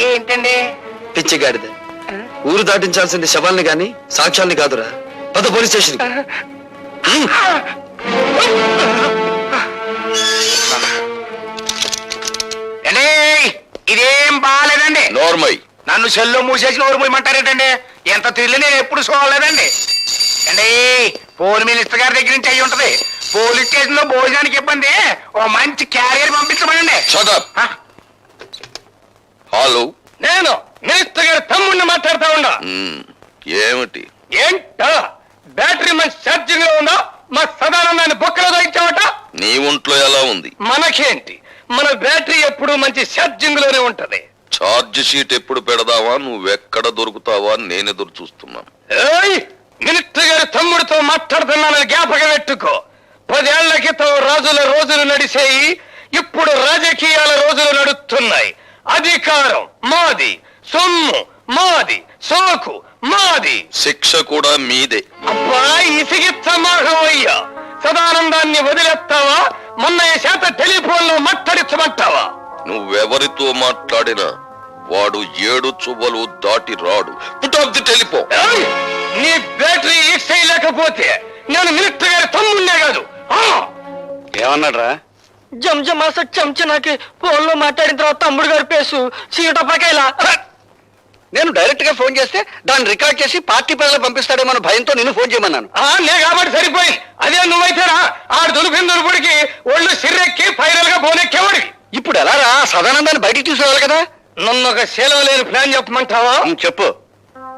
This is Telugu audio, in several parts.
ఏంటండి? పిచ్చిగాడిద. ఊరు దాటించాల్సింది శవాల్ని గాని సాక్ష్యాల్ని కాదురా. పద పోలీస్ స్టేషన్. ఇదేం బాగాలేదండి. నోర్మై. నన్ను సెల్లో మూసేసి నోరు మూయమంటారేటండి? ఎంత తిరిగి నేను ఎప్పుడు చూడలేదండి. అండి పోలీస్ మినిస్టర్ గారి దగ్గర నుంచి అయ్యి ఉంటది. పోలీస్ స్టేషన్ లో భోజనానికి ఇబ్బంది, ఓ మంచి క్యారియర్ పంపించమనండి. హలో, నేను మినిస్టర్ గారి తమ్ముడిని మాట్లాడుతా ఉన్నా. ఏమిటి? ఏంటో బ్యాటరీ మంచి ఛార్జింగ్ లో ఉందా? మా సదానందాన్ని బొక్కలో దొరికించావట. నీ ఒంట్లో ఎలా ఉంది? మనకేంటి, మన బ్యాటరీ ఎప్పుడు మంచి ఛార్జింగ్ లోనే ఉంటది. ఛార్జ్ షీట్ ఎప్పుడు పెడదావా, నువ్వెక్కడ దొరుకుతావా నేను ఎదురు చూస్తున్నాను. మినిస్టర్ గారి తమ్ముడితో మాట్లాడుతున్నానని జ్ఞాపకం పెట్టుకో. 10 ఏళ్ల క్రితం రాజుల రోజులు నడిచేయి, ఇప్పుడు రాజకీయాల రోజులు నడుస్తున్నాయి. అధికారం మాది, సొమ్ము మాది, సోకు మాది, శిక్ష కూడా మీదే. అబ్బా ఇసిగిచ్చమాహయ్యా. సదానందాన్ని వదిలేస్తావా? మొన్నయ్య చేత టెలిఫోన్ లో మాట్లాడించమంటావా? నువ్వెవరితో మాట్లాడినా వాడు 7 చువ్వలు దాటి రాడు. Put off the telephone. నీ బ్యాటరీ ఈక్స్ చేయలేకపోతే నేను మినిస్టర్ గారి తమ్ముడినే కాదు. ఏమన్నాడ్రా? జంజమాస చెంచనాకి ఫోన్ లో మాట్లాడిన తర్వాత తమ్ముడు గారి పేసు చీటపకాయలా. నేను డైరెక్ట్ గా ఫోన్ చేస్తే దాన్ని రికార్డ్ చేసి పార్టీ ప్రజలకు పంపిస్తాడేమో భయంతో నేను ఫోన్ చేయమన్నాను. నే కాబట్టి సరిపోయింది. అదే నువ్వైతేరా ఆడు దులిపిన దులుపుడికి ఒళ్ళు సిర్రెక్కి ఫైనల్ గా బోనెక్కేవాడివి. ఇప్పుడు ఎలా రా సదానందాన్ని బయటికి తీసుకోవాలి కదా? నన్ను ఒక శీలం లేని ప్లాన్ చెప్పమంటావా? చెప్పు.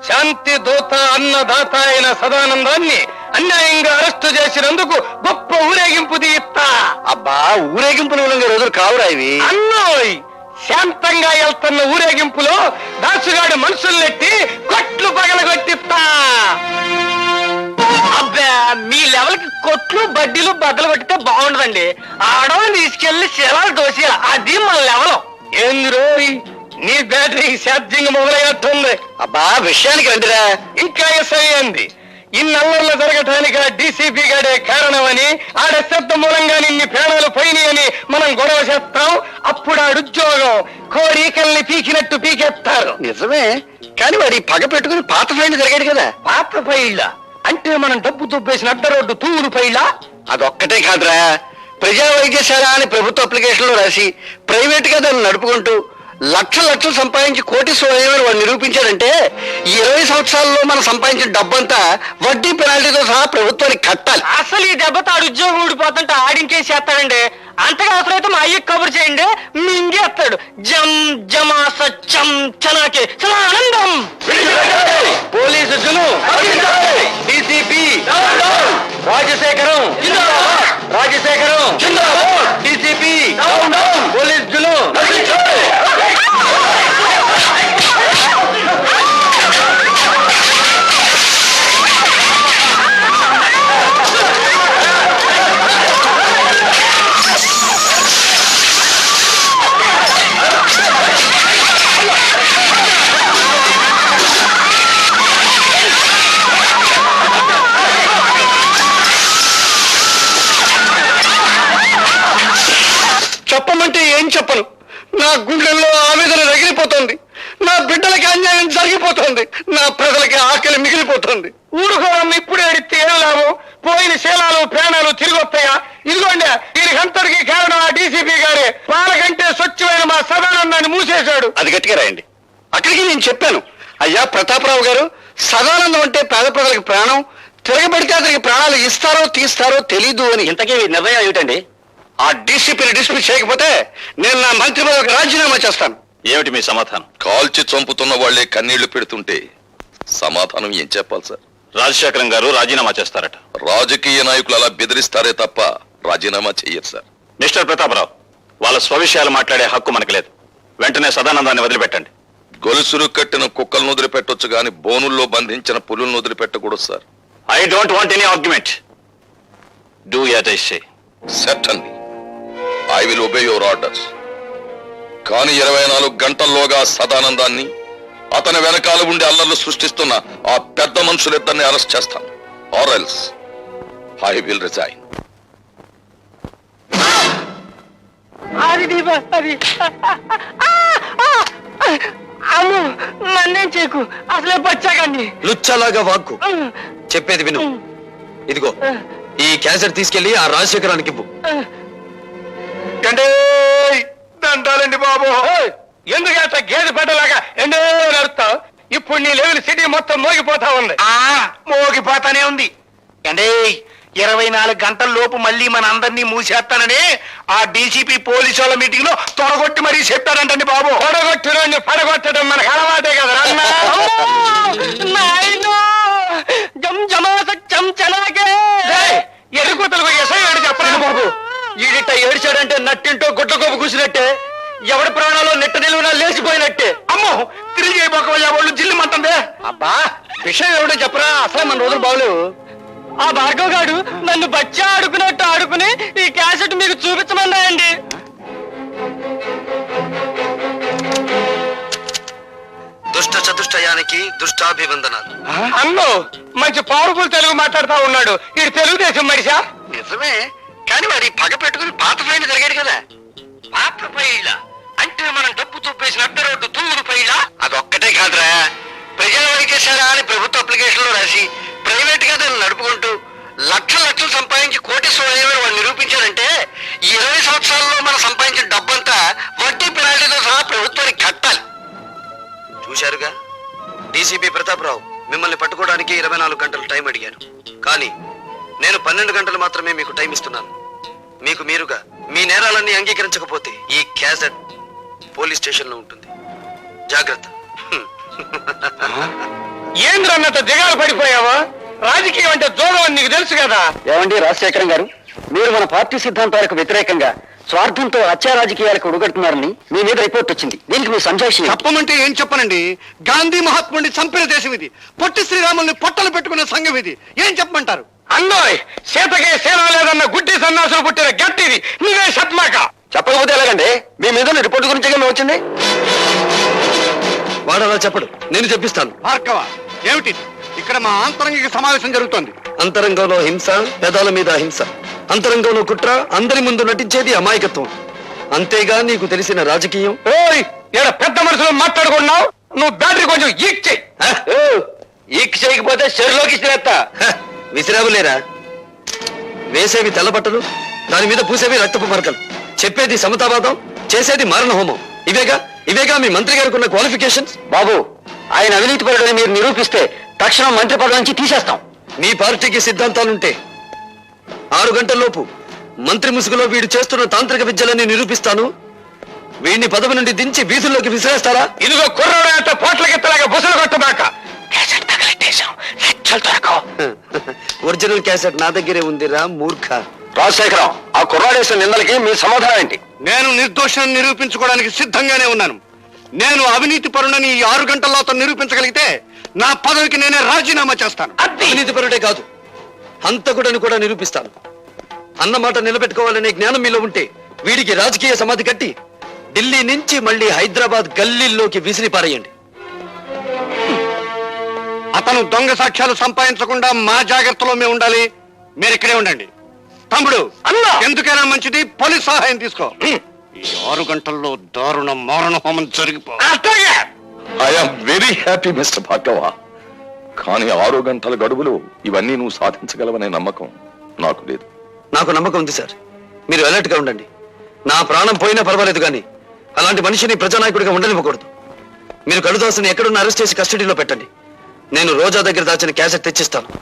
శాంతి దూత అన్నదాత అయిన సదానందాన్ని అన్యాయంగా అరెస్టు చేసినందుకు గొప్ప ఊరేగింపు తీస్తా. అబ్బా, ఊరేగింపులు రోజులు కావురా ఇవి. అన్నోయ్, శాంతంగా వెళ్తున్న ఊరేగింపులో దాసుగాడు మనుషుల్నెట్టి కొట్లు పగలగొట్టిస్తా. అబ్బా, మీ లెవెల్ కి కొట్లు బడ్డీలు బద్దలు కొట్టితే బాగుండదండి. ఆడవాళ్ళని తీసుకెళ్లి శిలాలు దోసేయాలి, అది మన లెవెల్. ఏంది రోయ్, నీ బ్యాటరీ ఛార్జింగ్ మొదలయ్యట్టుంది. అబ్బా, విషయానికి రండిరా. ఇంకా ఎస్ఐ అంది. ఇన్నల్లర్లు జరగటానికి ఆ డీసీపీ గాడే కారణమని, ఆడ శబ్ద మూలంగా నిన్ని ప్రాణాలు పోయినాయని మనం గొడవ చేస్తాం. అప్పుడు ఆడుద్యోగం కోరికల్ని పీకినట్టు పీకేస్తారు. నిజమే, కానీ వాడి పగ పెట్టుకుని పాత ఫైల్ జరిగాడు కదా. పాత ఫైళ్ళ అంటే మనం డబ్బు దుబ్బేసిన అడ్డ రోడ్డు తూరు ఫైళ్ళ. అదొక్కటే కాదురా, ప్రజా వైద్యశాల అని ప్రభుత్వ అప్లికేషన్ లో రాసి ప్రైవేట్ గా దాన్ని నడుపుకుంటూ లక్షలు సంపాదించి కోటీశ్వరుడు వాడు నిరూపించాడంటే 20 సంవత్సరాల్లో మనం సంపాదించిన డబ్బంతా వడ్డీ పెనాల్టీతో సహా ప్రభుత్వానికి కట్టాలి. అసలు ఈ దెబ్బతో ఆడు ఉద్యోగం ఊడిపోతుంటే ఆడింకేసేస్తాడండి. అంతగా అవసరమైతే మా అయ్యకి కబురు చేయండి, మింగేస్తాడు. జం జమాస చం చనాకి ఆనందం. Police DCP Rajasekharam DCP police జులు. చెప్పమంటే ఏం చెప్పను. నా గుండెల్లో ఆవేదన రగిలిపోతుంది. నా బిడ్డలకి అన్యాయం జరిగిపోతుంది. నా ప్రజలకి ఆకలి మిగిలిపోతుంది. ఊరుకోవడం ఇప్పుడు ఎడితే ఏం లాభం? పోయిన శీలాలు ప్రాణాలు తిరిగి వస్తాయా? ఇదిగోండి, దీనికి అంతటికి కారణం ఆ డీసీపీ గారే. పాలకంటే స్వచ్ఛమైన మా సదానందాన్ని మూసేశాడు. అది గట్టిగా రాయండి. అక్కడికి నేను చెప్పాను, అయ్యా ప్రతాపరావు గారు, సదానందం అంటే పేద ప్రజలకు ప్రాణం, తిరగబడితే అతనికి ప్రాణాలు ఇస్తారో తీస్తారో తెలీదు అని. ఇంతకీ నిర్ణయం ఏమిటండి? ఆ డీసీపీని డిస్మిస్ చేయకపోతే నేను నా మంత్రి పదవికి రాజీనామా చేస్తాను. ఏమిటి మీ సమాధానం? కాల్చి చంపుతున్న వాళ్లే కన్నీళ్లు పెడుతుంటే సమాధానం ఏం చెప్పాలి సార్? రాజశేఖరం గారు రాజీనామా చేస్తారట. రాజకీయ నాయకులు అలా బెదిరిస్తారే తప్ప రాజీనామా చెయ్యరు సార్. మిస్టర్ ప్రతాపరావు, వాళ్ళ స్వవిషయాలు మాట్లాడే హక్కు మనకు లేదు. వెంటనే సదానందాన్ని వదిలిపెట్టండి. గొలుసులు కట్టిన కుక్కలను వదిలిపెట్టొచ్చు కానీ బోనుల్లో బంధించిన పులులను వదిలిపెట్టకూడదు sir. I don't want any argument. Do as I say. Certainly. I will obey your orders. కానీ 24 గంటల్లోగా సదానందాన్ని, అతని వెనకాల ఉండి అల్లర్లు సృష్టిస్తున్న ఆ పెద్ద మనుషులిద్దరిని అరెస్ట్ చేస్తాను. Or else I will resign. అది అది దీపా అది అమ్ము నన్నేం చేయకు అసలే బచ్చాకండి లుచ్చలాగా వాక్కు చెప్పేది విను ఇదిగో ఈ క్యాసెట్ తీసుకెళ్లి ఆ రాజశేఖరానికి ఇవ్వు దండాలండి బాబు ఎందుకంత గేదె పెట్టలాగా ఎండో నడుస్తావు ఇప్పుడు నీ లెవెల్ సిటీ మొత్తం మోగిపోతా ఉంది మోగిపోతానే ఉంది అంటే 24 గంటల లోపు మళ్ళీ మన అందరినీ మూసేస్తానని ఆ డీసీపీ పోలీసు వాళ్ళ మీటింగ్ లో తొడగొట్టి మరీ చెప్పారంటండి బాబు. పడగొట్టిన పడగొట్టడం మనకు అలవాటే కదా ఎరుగుతలకు ఎసై చెప్పలేదు బాబు. ఈడిట ఏడ్చాడంటే నట్టింటో గుడ్డ కొవ్వు కూసినట్టే ఎవడి ప్రాణాలు నెట్ట నిలువునా లేచిపోయినట్టే. అమ్మో తిరిగి అయిపోకపోయా వాళ్ళు జిల్లు మంటుందే. అబ్బా విషయం ఏమిటో చెప్పరా, అసలే మన రోజులు బాగలేవు. ఆ భార్గవ్ గారు నన్ను బచ్చా ఆడుకున్నట్టు ఆడుకుని ఈ క్యాసెట్ మీకు చూపించమన్నాయండి. దుష్ట చతుష్టయానికి దుష్టాభివందనాలు. అన్నో మంచి పవర్ఫుల్ తెలుగు మాట్లాడుతా ఉన్నాడు. ఇది తెలుగుదేశం మనిషా? నిజమే, కానీ వాడి పగ పెట్టుకుని పాత ఫైల్ జరిగాడు కదా. పాత ఫైళ్ళ అంటే మనం డబ్బు చూపేసిన అడ్డ రోడ్డు తూరు ఫైళ్ళ. అదొక్కటే కాదురా, ప్రజల వైద్యశాల అని ప్రభుత్వ అప్లికేషన్ లో రాసి ప్రైవేట్ గా దాన్ని నడుపుకుంటూ లక్షలు సంపాదించి కోటీశ్వరుడు వాడు నిరూపించారంటే ఈ 20 సంవత్సరాల్లో మనం సంపాదించిన డబ్బంతా వడ్డీ పెనాల్టీతో సహా ప్రభుత్వానికి కట్టాలి. చూశారుగా, డీసీపీ ప్రతాపరావు మిమ్మల్ని పట్టుకోవడానికి 24 గంటలు టైం అడిగారు. కానీ నేను 12 గంటలు మాత్రమే మీకు టైం ఇస్తున్నాను. మీకు మీరుగా మీ నేరాలన్నీ అంగీకరించకపోతే ఈ క్యాసెట్ పోలీస్ స్టేషన్ లో ఉంటుంది. జాగ్రత్త. ఏంద్రన్నంత దిగాలు పడిపోయావా? రాజకీయం అంటే జోగం అని నీకు తెలుసు కదా. ఏమండి రాజశేఖరం గారు, మీరు మన పార్టీ సిద్ధాంతాలకు వ్యతిరేకంగా స్వార్థంతో హత్యా రాజకీయాలకు ఉడగడుతున్నారని మీ మీద రిపోర్ట్ వచ్చింది. దీనికి మీ సంజాషి చెప్పమంటే ఏం చెప్పనండి? గాంధీ మహాత్ముడిని చంపిన దేశం ఇది. పొట్టి శ్రీరాముల్ని పొట్టలు పెట్టుకున్న సంఘం ఇది. ఏం చెప్పమంటారు? అన్నోయ్ సీతకే సేన లేదన్న గుడ్డి సన్నాసులు పుట్టిన గట్టిది నువ్వే చెప్పమాక. చెప్పకపోతే ఎలాగండి? మీ మీద రిపోర్ట్ గురించి వచ్చింది. వాడు అలా చెప్పడు, నేను చెప్పిస్తాను. భార్గవ, ఏమిటి ఇక్కడ మా ఆంతరంగిక సమావేశం జరుగుతోంది? అంతరంగంలో హింస, పెదాల మీద హింస. అంతరంగంలో కుట్ర, అందరి ముందు నటించేది అమాయకత్వం. అంతేగా నీకు తెలిసిన రాజకీయం? ఓయ్ ఇక్కడ పెద్ద మనుషులు మాట్లాడుకున్నావు. నువ్వు బ్యాటరీ కొంచెం ఈక్ చెయ్యి. ఈక్ చేయకపోతే చెరులోకి ఇచ్చిరేస్తా. విసిరావులేరా? వేసేవి తెల్లబట్టలు, దాని మీద పూసేవి రక్తపు మరకలు. చెప్పేది సమతావాదం, చేసేది మారణ హోమం. ఇవేగా మీ మంత్రి గారికి ఉన్న క్వాలిఫికేషన్స్. బాబు, ఆయన అవినీతి పరుడని మీరు నిరూపిస్తే తక్షణం మంత్రి పదవి నుంచి తీసేస్తాం. మీ పార్టీకి సిద్ధాంతాలుంటే 6 గంటల్లోపు మంత్రి ముసుగులో వీడు చేస్తున్న తాంత్రిక విద్యలని నిరూపిస్తాను. వీడిని పదవి నుండి దించి వీధుల్లోకి విసిరేస్తారా? ఇదిగో కుర్రాడు అంత పోట్లకెత్తలాగా బుసలు కొట్టదాక క్యాసెట్ తగలెట్టేశాం. లక్షలు దొరకవు. ఒరిజినల్ క్యాసెట్ నా దగ్గరే ఉందిరా మూర్ఖ. రాజశేఖరం, ఆ కుర్రాడేసిన నిందలకి మీ సమాధానం ఏంటి? నేను నిర్దోషాన్ని నిరూపించుకోవడానికి సిద్ధంగానే ఉన్నాను. నేను అవినీతి పరుణని ఈ 6 గంటల్లో అతను నిరూపించగలిగితే నా పదవికి నేనే రాజీనామా చేస్తాను. అవినీతి పరుడే కాదు, హంతకుడని కూడా నిరూపిస్తాను. అన్నమాట నిలబెట్టుకోవాలనే జ్ఞానం మీలో ఉంటే వీడికి రాజకీయ సమాధి కట్టి ఢిల్లీ నుంచి మళ్ళీ హైదరాబాద్ గల్లీల్లోకి విసిరి పారేయండి. అతను దొంగ సాక్ష్యాలు సంపాదించకుండా మా జాగ్రత్తలో మేము ఉండాలి. మీరు ఇక్కడే ఉండండి. తమ్ముడు, అన్నా! ఎందుకైనా మంచిది పోలీస్ సహాయం తీసుకో. ఈ 6 గంటల్లో దారుణ మారణ హోమం జరిగిపో. అట్లాగే I'm very happy mister Bhargava. కానీ 6 గంటల గడువులో ఇవన్నీ నువ్వు సాధించగలవనే నమ్మకం నాకు లేదు. నాకు నమ్మకం ఉంది సార్. మీరు అలర్ట్ గా ఉండండి. నా ప్రాణం పోయినా పర్వాలేదు, కానీ అలాంటి మనిషిని ప్రజానాయకుడిగా ఉండనివ్వకూడదు. మీరు కడుదాసుని ఎక్కడున్న అరెస్ట్ చేసి కస్టడీలో పెట్టండి. నేను రోజా దగ్గర దాచిన క్యాసెట్ తెచ్చిస్తాను.